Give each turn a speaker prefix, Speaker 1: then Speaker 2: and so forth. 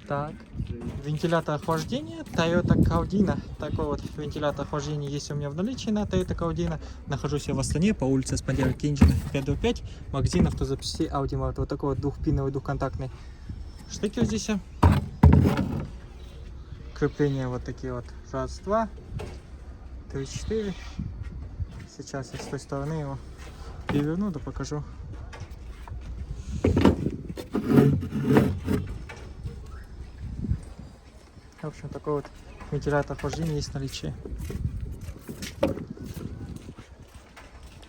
Speaker 1: Так. Вентилятор охлаждения Toyota Caudina. Такой вот вентилятор охлаждения есть у меня в наличии на Toyota Caudina. Нахожусь я в Астане, по улице Спандера Кинджина 525. Магазин автозапчастей Audi Mart. Вот такой вот двухпиновый двухконтактный штекер здесь. Крепления вот такие вот. Раз, два, три, четыре. Сейчас я с той стороны его переверну, да покажу. В общем, такой вот вентилятор охлаждения есть в наличии.